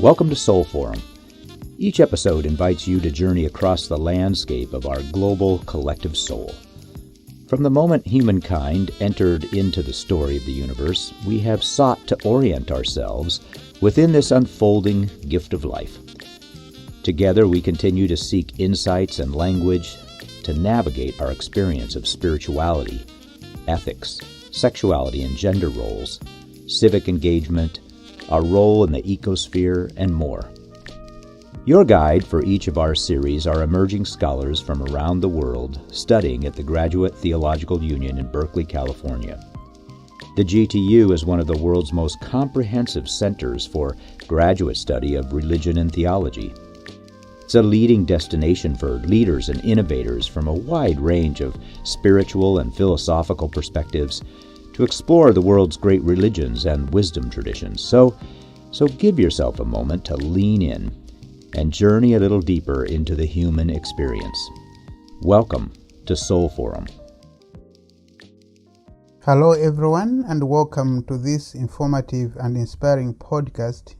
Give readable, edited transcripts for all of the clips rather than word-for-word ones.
Welcome to SoulForum. Each episode invites you to journey across the landscape of our global collective soul. From the moment humankind entered into the story of the universe, we have sought to orient ourselves within this unfolding gift of life. Together, we continue to seek insights and language to navigate our experience of spirituality, ethics, sexuality and gender roles, civic engagement, our role in the ecosphere, and more. Your guide for each of our series are emerging scholars from around the world studying at the Graduate Theological Union in Berkeley, California. The GTU is one of the world's most comprehensive centers for graduate study of religion and theology. It's a leading destination for leaders and innovators from a wide range of spiritual and philosophical perspectives to explore the world's great religions and wisdom traditions. So give yourself a moment to lean in and journey a little deeper into the human experience. Welcome to SoulForum. Hello everyone, and welcome to this informative and inspiring podcast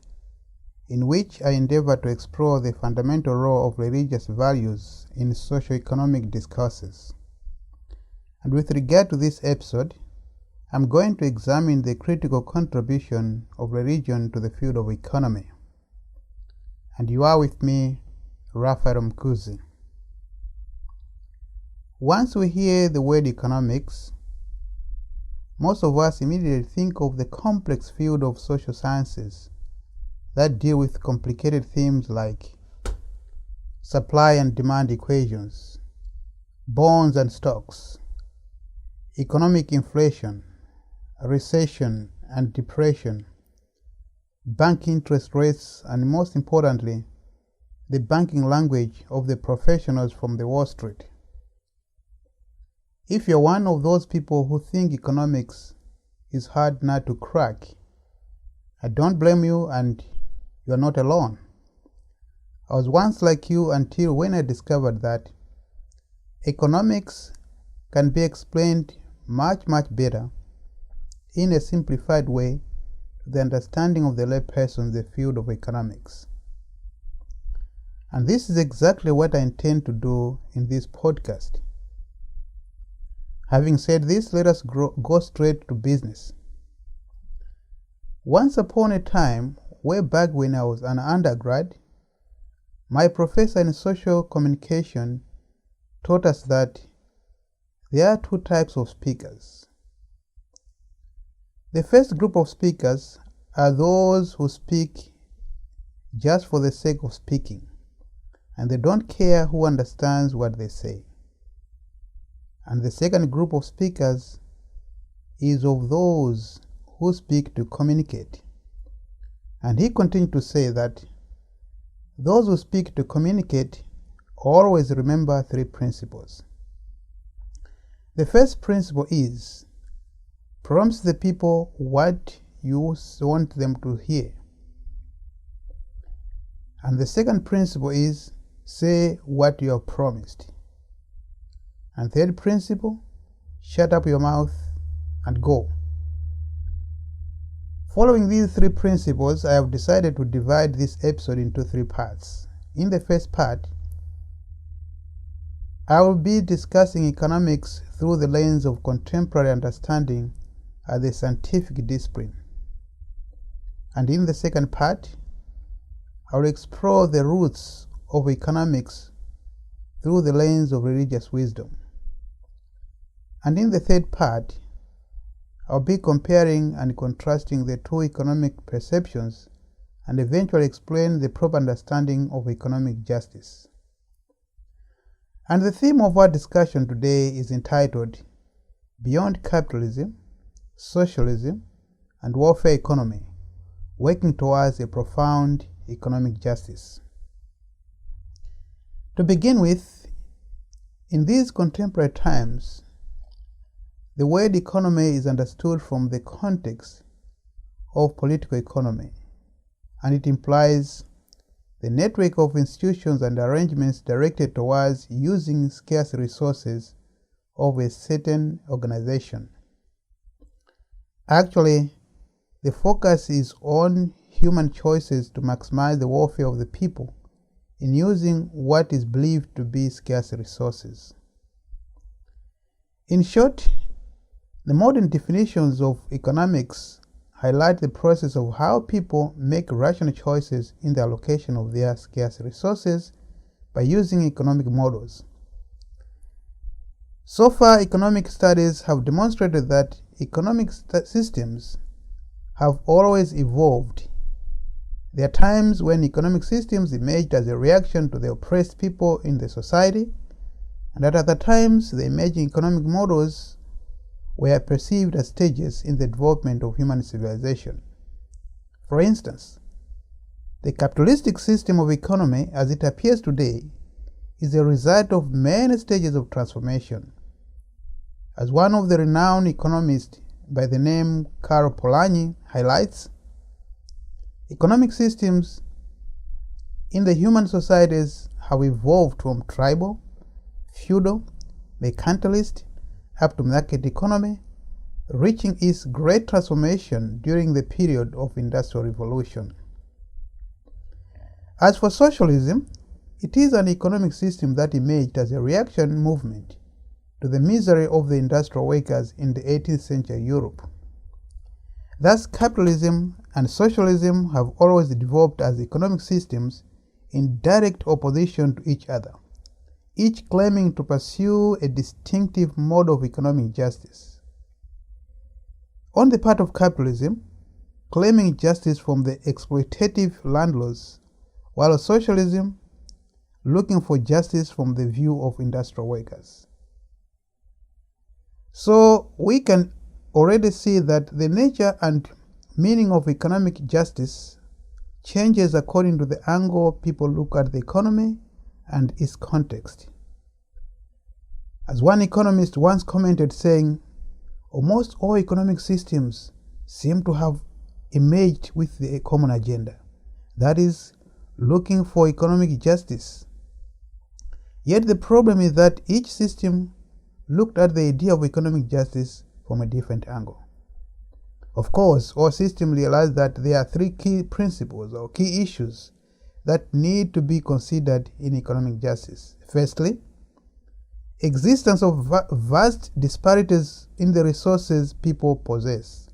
in which I endeavor to explore the fundamental role of religious values in socio-economic discourses. And with regard to this episode, I'm going to examine the critical contribution of religion to the field of economy. And you are with me, Raphael Mkuzi. Once we hear the word economics, most of us immediately think of the complex field of social sciences that deal with complicated themes like supply and demand equations, bonds and stocks, economic inflation, recession and depression, bank interest rates, and most importantly, the banking language of the professionals from the Wall Street. If you're one of those people who think economics is hard nut to crack, I don't blame you, and you're not alone. I was once like you until when I discovered that economics can be explained much better in a simplified way to the understanding of the layperson in the field of economics. And this is exactly what I intend to do in this podcast. Having said this, let us go straight to business. Once upon a time, way back when I was an undergrad, my professor in social communication taught us that there are two types of speakers. The first group of speakers are those who speak just for the sake of speaking, and they don't care who understands what they say. And the second group of speakers is of those who speak to communicate. And he continued to say that those who speak to communicate always remember three principles. The first principle is promise the people what you want them to hear. And the second principle is say what you have promised. And third principle, shut up your mouth and go. Following these three principles, I have decided to divide this episode into three parts. In the first part, I will be discussing economics through the lens of contemporary understanding as a scientific discipline. And in the second part, I will explore the roots of economics through the lens of religious wisdom. And in the third part, I'll be comparing and contrasting the two economic perceptions and eventually explain the proper understanding of economic justice. And the theme of our discussion today is entitled Beyond Capitalism, Socialism and Welfare Economy, Working Towards a Profound Economic Justice. To begin with, in these contemporary times, the word economy is understood from the context of political economy, and it implies the network of institutions and arrangements directed towards using scarce resources of a certain organization. Actually, the focus is on human choices to maximize the welfare of the people in using what is believed to be scarce resources. In short, the modern definitions of economics highlight the process of how people make rational choices in the allocation of their scarce resources by using economic models. So far, economic studies have demonstrated that economic systems have always evolved. There are times when economic systems emerged as a reaction to the oppressed people in the society, and at other times the emerging economic models were perceived as stages in the development of human civilization. For instance, the capitalistic system of economy as it appears today is a result of many stages of transformation. As one of the renowned economists by the name Karl Polanyi highlights, economic systems in the human societies have evolved from tribal, feudal, mercantilist, up to market economy, reaching its great transformation during the period of Industrial Revolution. As for socialism, it is an economic system that emerged as a reaction movement to the misery of the industrial workers in the 18th century Europe. Thus, capitalism and socialism have always developed as economic systems in direct opposition to each other, each claiming to pursue a distinctive mode of economic justice. On the part of capitalism, claiming justice from the exploitative landlords, while socialism looking for justice from the view of industrial workers. So we can already see that the nature and meaning of economic justice changes according to the angle people look at the economy and its context. As one economist once commented saying, almost all economic systems seem to have emerged with the common agenda, that is, looking for economic justice. Yet the problem is that each system looked at the idea of economic justice from a different angle. Of course, all systems realize that there are three key principles or key issues that need to be considered in economic justice. Firstly, existence of vast disparities in the resources people possess.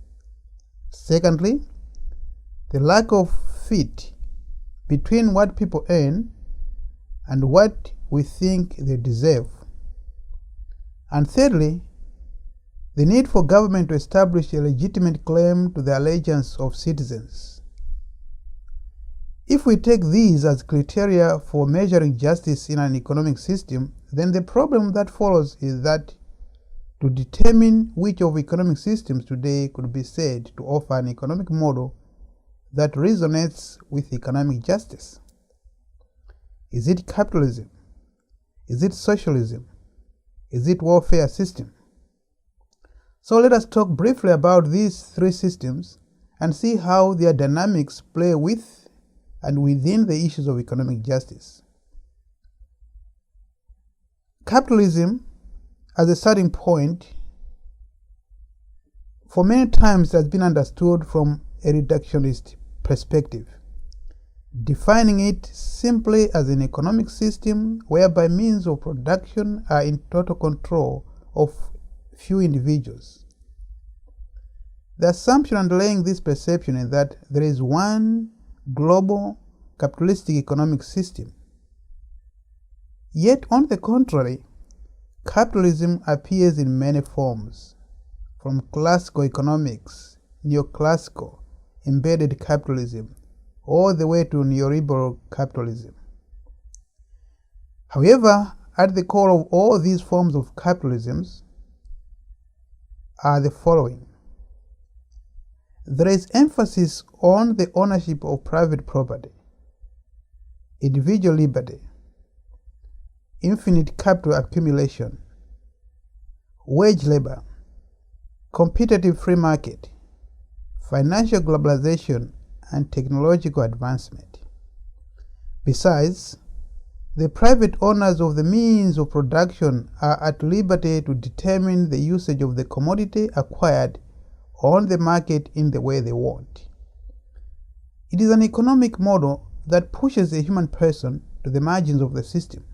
Secondly, the lack of fit between what people earn and what we think they deserve. And thirdly, the need for government to establish a legitimate claim to the allegiance of citizens. If we take these as criteria for measuring justice in an economic system, then the problem that follows is that to determine which of economic systems today could be said to offer an economic model that resonates with economic justice. Is it capitalism? Is it socialism? Is it welfare system? So let us talk briefly about these three systems and see how their dynamics play with and within the issues of economic justice. Capitalism, as a starting point, for many times has been understood from a reductionist perspective, defining it simply as an economic system whereby means of production are in total control of few individuals. The assumption underlying this perception is that there is one global capitalistic economic system. Yet, on the contrary, capitalism appears in many forms, from classical economics, neoclassical, embedded capitalism, all the way to neoliberal capitalism. However, at the core of all these forms of capitalisms are the following. There is emphasis on the ownership of private property, individual liberty, infinite capital accumulation, wage labor, competitive free market, financial globalization, and technological advancement. Besides, the private owners of the means of production are at liberty to determine the usage of the commodity acquired on the market in the way they want. It is an economic model that pushes a human person to the margins of the system,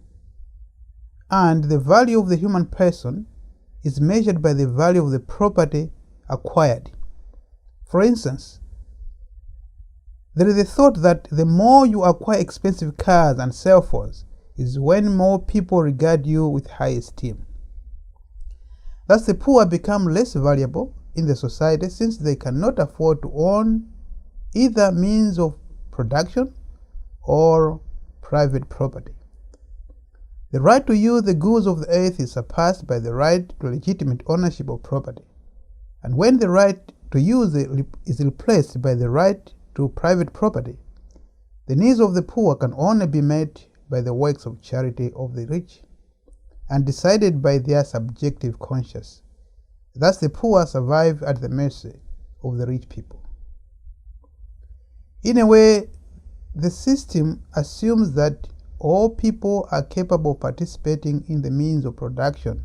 and the value of the human person is measured by the value of the property acquired. For instance, there is a thought that the more you acquire expensive cars and cell phones is when more people regard you with high esteem. Thus, the poor become less valuable in the society since they cannot afford to own either means of production or private property. The right to use the goods of the earth is surpassed by the right to legitimate ownership of property. And when the right to use it is replaced by the right to private property, the needs of the poor can only be met by the works of charity of the rich and decided by their subjective conscience. Thus the poor survive at the mercy of the rich people. In a way, the system assumes that all people are capable of participating in the means of production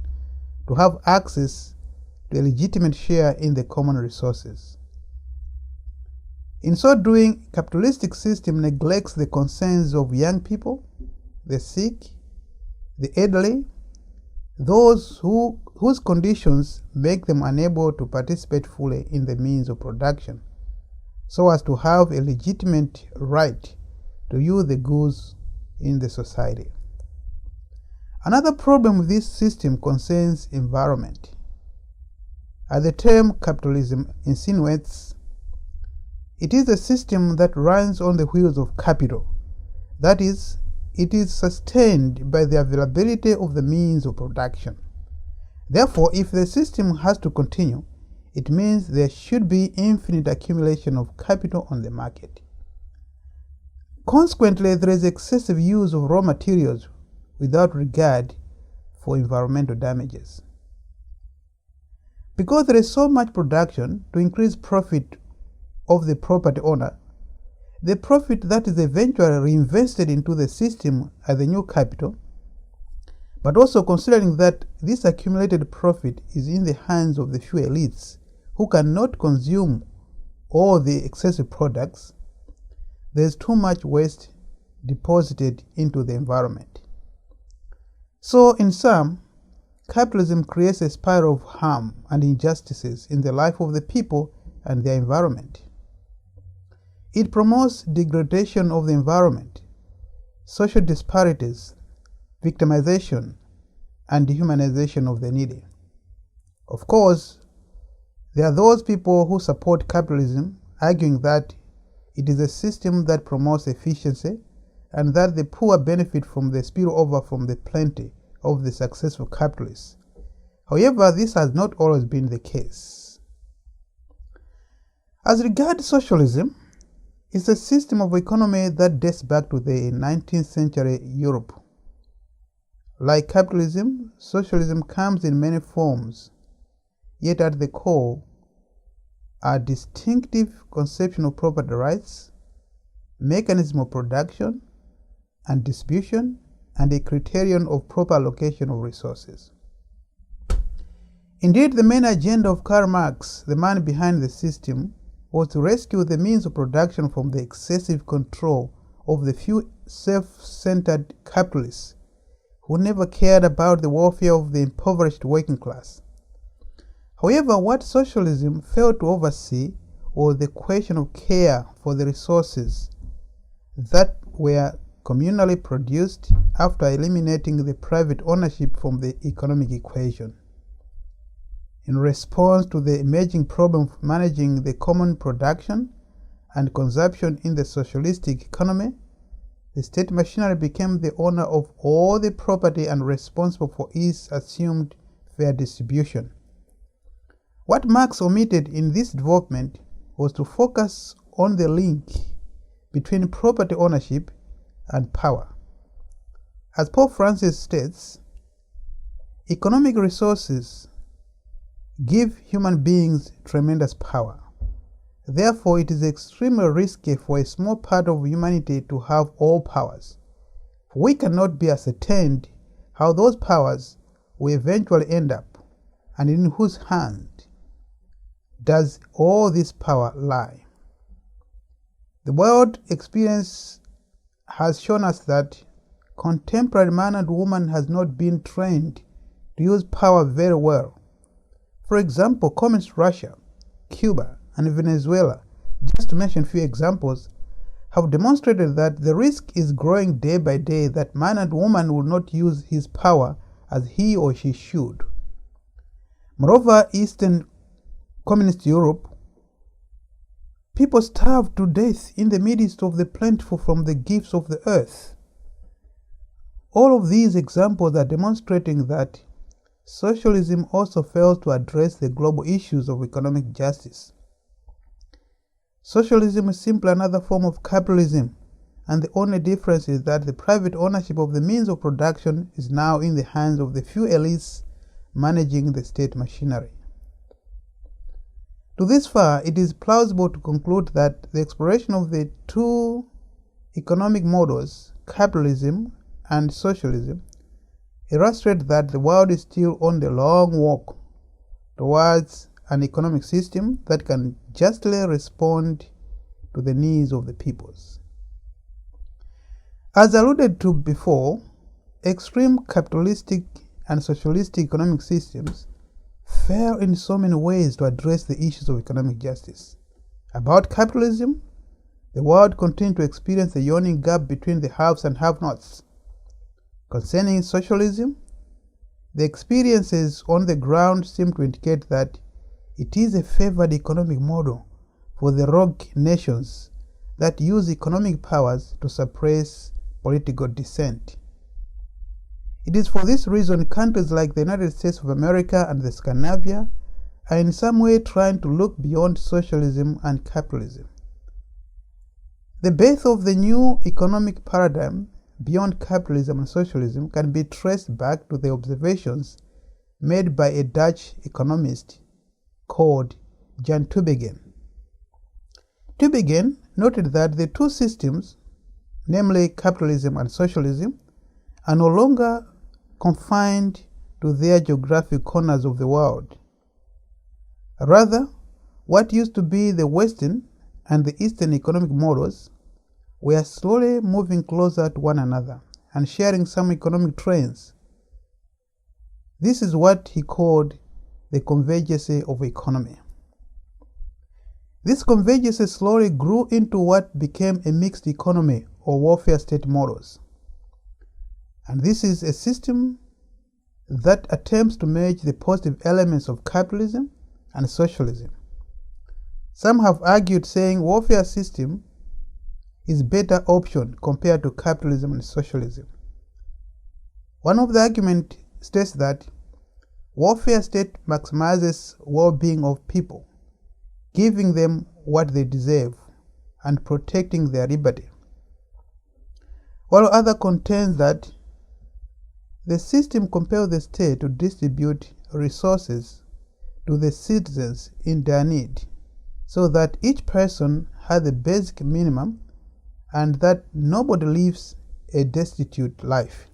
to have access to a legitimate share in the common resources. In so doing, capitalistic system neglects the concerns of young people, the sick, the elderly, those whose conditions make them unable to participate fully in the means of production, so as to have a legitimate right to use the goods in the society. Another problem with this system concerns environment. As the term capitalism insinuates, it is a system that runs on the wheels of capital. That is, it is sustained by the availability of the means of production. Therefore, if the system has to continue, it means there should be infinite accumulation of capital on the market. Consequently, there is excessive use of raw materials without regard for environmental damages. Because there is so much production to increase profit of the property owner, the profit that is eventually reinvested into the system as the new capital, but also considering that this accumulated profit is in the hands of the few elites who cannot consume all the excessive products, there is too much waste deposited into the environment. So, in sum, capitalism creates a spiral of harm and injustices in the life of the people and their environment. It promotes degradation of the environment, social disparities, victimization, and dehumanization of the needy. Of course, there are those people who support capitalism, arguing that it is a system that promotes efficiency and that the poor benefit from the spillover from the plenty of the successful capitalists. However, this has not always been the case. As regards socialism, it's a system of economy that dates back to the 19th century Europe. Like capitalism, socialism comes in many forms, yet at the core are distinctive conception of property rights, mechanism of production and distribution, and a criterion of proper allocation of resources. Indeed, the main agenda of Karl Marx, the man behind the system, was to rescue the means of production from the excessive control of the few self-centered capitalists who never cared about the welfare of the impoverished working class. However, what socialism failed to oversee was the question of care for the resources that were communally produced after eliminating the private ownership from the economic equation. In response to the emerging problem of managing the common production and consumption in the socialistic economy, the state machinery became the owner of all the property and responsible for its assumed fair distribution. What Marx omitted in this development was to focus on the link between property ownership and power. As Pope Francis states, economic resources give human beings tremendous power. Therefore, it is extremely risky for a small part of humanity to have all powers. For we cannot be ascertained how those powers will eventually end up, and in whose hand does all this power lie. The world experience has shown us that contemporary man and woman has not been trained to use power very well. For example, communist Russia, Cuba, and Venezuela, just to mention a few examples, have demonstrated that the risk is growing day by day that man and woman will not use his power as he or she should. Moreover, Eastern Communist Europe, people starve to death in the midst of the plentiful from the gifts of the earth. All of these examples are demonstrating that socialism also fails to address the global issues of economic justice. Socialism is simply another form of capitalism, and the only difference is that the private ownership of the means of production is now in the hands of the few elites managing the state machinery. To this far, it is plausible to conclude that the exploration of the two economic models, capitalism and socialism, illustrate that the world is still on the long walk towards an economic system that can justly respond to the needs of the peoples. As alluded to before, extreme capitalistic and socialistic economic systems fail in so many ways to address the issues of economic justice. About capitalism, the world continues to experience a yawning gap between the haves and have-nots. Concerning socialism, the experiences on the ground seem to indicate that it is a favored economic model for the rogue nations that use economic powers to suppress political dissent. It is for this reason countries like the United States of America and the Scandinavia are in some way trying to look beyond socialism and capitalism. The birth of the new economic paradigm beyond capitalism and socialism can be traced back to the observations made by a Dutch economist called Jan Tubingen. Tubingen noted that the two systems, namely capitalism and socialism, are no longer confined to their geographic corners of the world. Rather, what used to be the Western and the Eastern economic models were slowly moving closer to one another and sharing some economic trends. This is what he called the convergence of economy. This convergence slowly grew into what became a mixed economy or welfare state models. And this is a system that attempts to merge the positive elements of capitalism and socialism. Some have argued saying welfare system is a better option compared to capitalism and socialism. One of the arguments states that welfare state maximizes well-being of people, giving them what they deserve and protecting their liberty, while other contends that the system compels the state to distribute resources to the citizens in their need, so that each person has the basic minimum and that nobody lives a destitute life.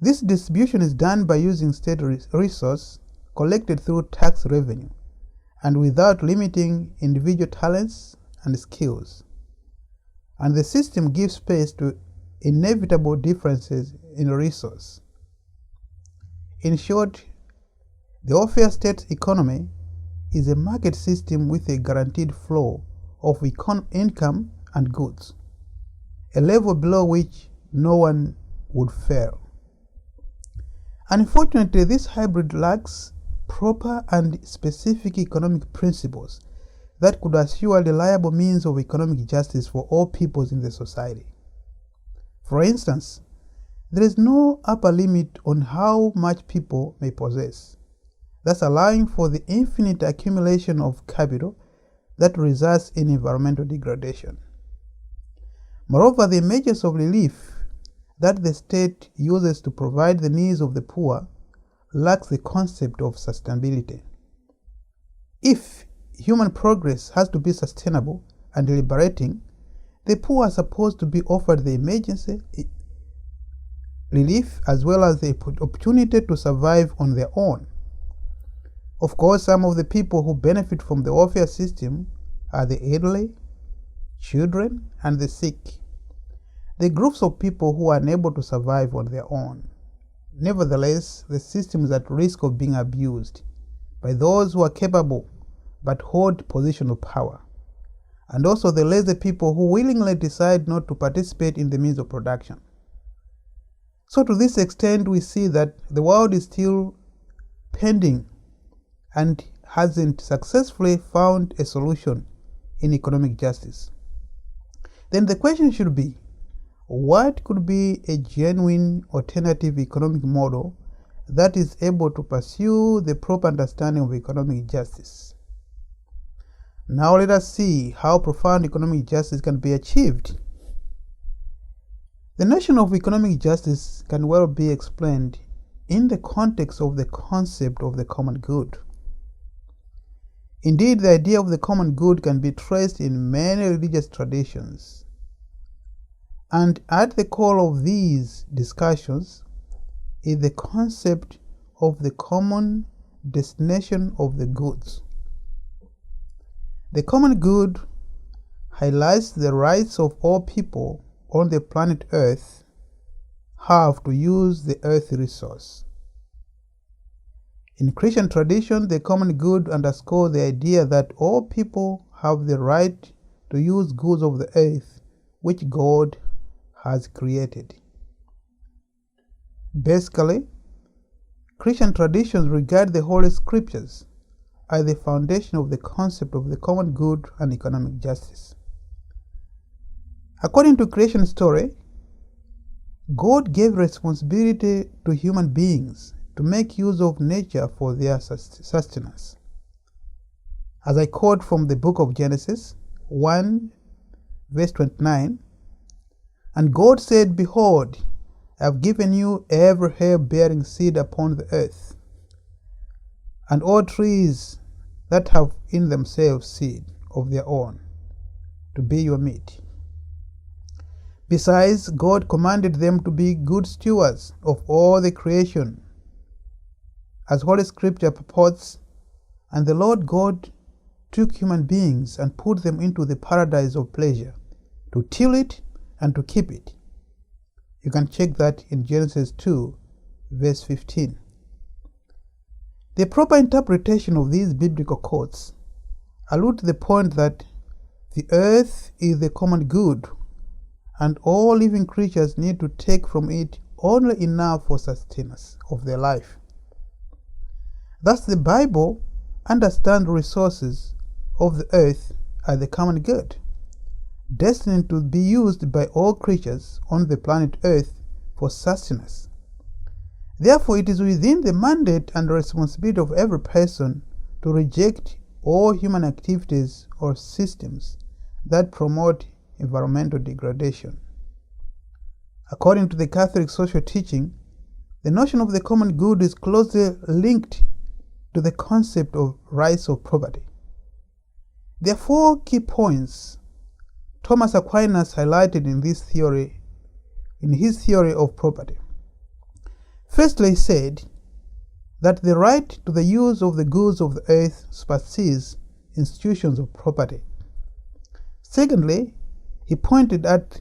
This distribution is done by using state resources collected through tax revenue and without limiting individual talents and skills. And the system gives space to inevitable differences in resource. In short, the welfare state economy is a market system with a guaranteed flow of income and goods, a level below which no one would fail. Unfortunately, this hybrid lacks proper and specific economic principles that could assure reliable means of economic justice for all peoples in the society. For instance, there is no upper limit on how much people may possess, thus allowing for the infinite accumulation of capital that results in environmental degradation. Moreover, the measures of relief that the state uses to provide the needs of the poor lacks the concept of sustainability. If human progress has to be sustainable and liberating, the poor are supposed to be offered the emergency relief as well as the opportunity to survive on their own. Of course, some of the people who benefit from the welfare system are the elderly, children, and the sick, the groups of people who are unable to survive on their own. Nevertheless, the system is at risk of being abused by those who are capable but hold positions of power, and also the lazy people who willingly decide not to participate in the means of production. So to this extent, we see that the world is still pending and hasn't successfully found a solution in economic justice. Then the question should be, what could be a genuine alternative economic model that is able to pursue the proper understanding of economic justice? Now let us see how profound economic justice can be achieved. The notion of economic justice can well be explained in the context of the concept of the common good. Indeed, the idea of the common good can be traced in many religious traditions. And at the core of these discussions is the concept of the common destination of the goods. The common good highlights the rights of all people on the planet Earth have to use the earthly resource. In Christian tradition, the common good underscores the idea that all people have the right to use goods of the earth which God has created. Basically, Christian traditions regard the Holy Scriptures as the foundation of the concept of the common good and economic justice. According to creation story, God gave responsibility to human beings to make use of nature for their sustenance. As I quote from the book of Genesis 1 verse 29, "And God said, Behold, I have given you every herb-bearing seed upon the earth, and all trees that have in themselves seed of their own, to be your meat." Besides, God commanded them to be good stewards of all the creation, as Holy Scripture purports, "And the Lord God took human beings and put them into the paradise of pleasure, to till it and to keep it." You can check that in Genesis 2, verse 15. The proper interpretation of these biblical quotes allude to the point that the earth is the common good, and all living creatures need to take from it only enough for sustenance of their life. Thus, the Bible understands the resources of the earth as the common good, destined to be used by all creatures on the planet Earth for sustenance. Therefore, it is within the mandate and responsibility of every person to reject all human activities or systems that promote environmental degradation. According to the Catholic social teaching, the notion of the common good is closely linked to the concept of rights of property. There are four key points Thomas Aquinas highlighted in his theory of property. Firstly, he said that the right to the use of the goods of the earth supersedes institutions of property. Secondly, he pointed at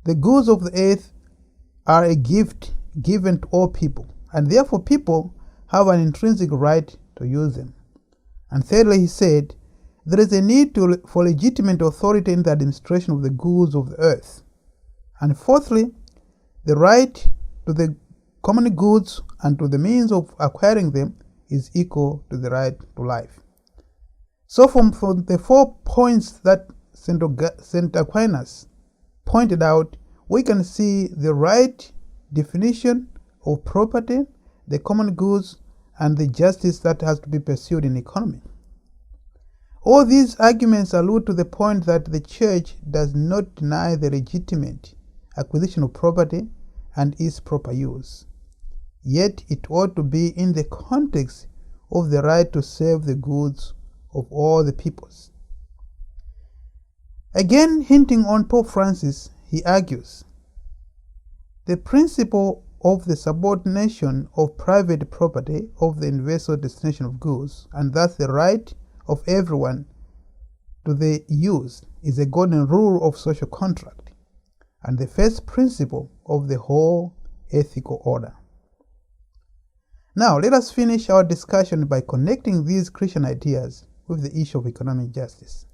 the goods of the earth are a gift given to all people, and therefore people have an intrinsic right to use them. And thirdly, he said there is a need for legitimate authority in the administration of the goods of the earth. And fourthly, the right to the common goods and to the means of acquiring them is equal to the right to life. So from the 4 points that St. Aquinas pointed out, we can see the right definition of property, the common goods, and the justice that has to be pursued in economy. All these arguments allude to the point that the Church does not deny the legitimate acquisition of property and its proper use. Yet it ought to be in the context of the right to save the goods of all the peoples. Again, hinting on Pope Francis, he argues, the principle of the subordination of private property of the universal destination of goods, and thus the right of everyone to the use is a golden rule of social contract and the first principle of the whole ethical order. Now, let us finish our discussion by connecting these Christian ideas with the issue of economic justice.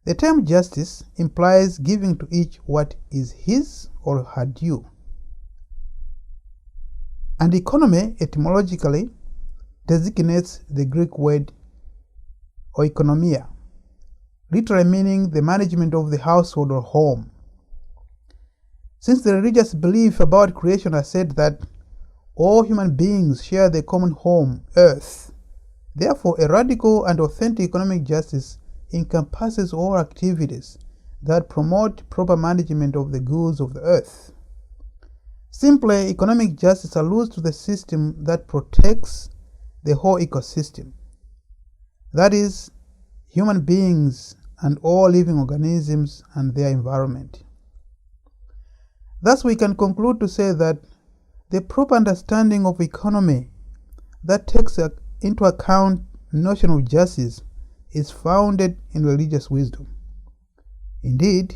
The term justice implies giving to each what is his or her due. And economy, etymologically, designates the Greek word oikonomia, literally meaning the management of the household or home. Since the religious belief about creation has said that all human beings share the common home, earth, therefore a radical and authentic economic justice encompasses all activities that promote proper management of the goods of the earth. Simply, economic justice alludes to the system that protects the whole ecosystem, that is, human beings and all living organisms and their environment. Thus, we can conclude to say that the proper understanding of economy that takes into account the notion of justice is founded in religious wisdom. Indeed,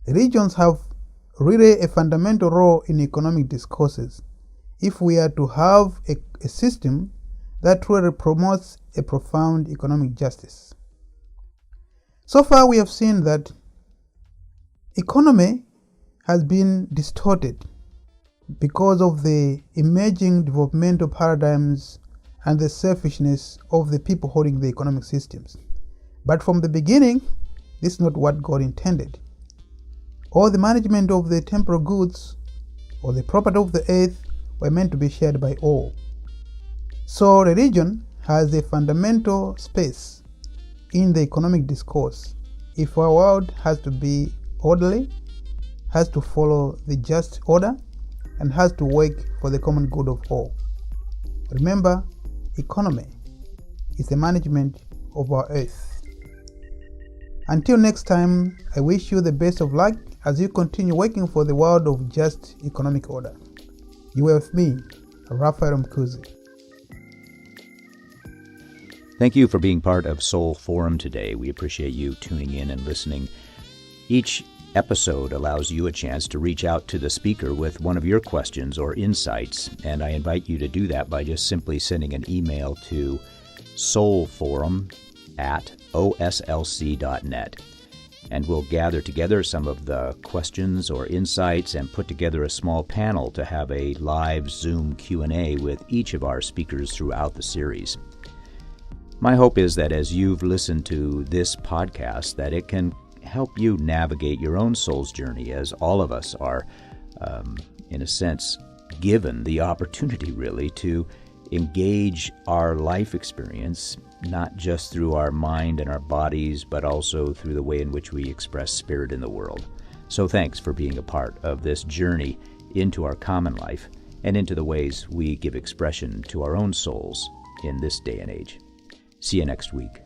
religions have really a fundamental role in economic discourses if we are to have a system that truly promotes a profound economic justice. So far, we have seen that economy has been distorted because of the emerging developmental paradigms and the selfishness of the people holding the economic systems. But from the beginning, this is not what God intended. All the management of the temporal goods or the property of the earth were meant to be shared by all. So religion has a fundamental space in the economic discourse if our world has to be orderly, has to follow the just order, and has to work for the common good of all. Remember, economy is the management of our earth. Until next time, I wish you the best of luck as you continue working for the world of just economic order. You were with me, Raphael Mkuzi. Thank you for being part of SoulForum today. We appreciate you tuning in and listening. Each episode allows you a chance to reach out to the speaker with one of your questions or insights, and I invite you to do that by just simply sending an email to soulforum@oslc.net. And we'll gather together some of the questions or insights and put together a small panel to have a live Zoom Q&A with each of our speakers throughout the series. My hope is that as you've listened to this podcast, that it can help you navigate your own soul's journey, as all of us are, in a sense, given the opportunity really to engage our life experience, not just through our mind and our bodies, but also through the way in which we express spirit in the world. So thanks for being a part of this journey into our common life and into the ways we give expression to our own souls in this day and age. See you next week.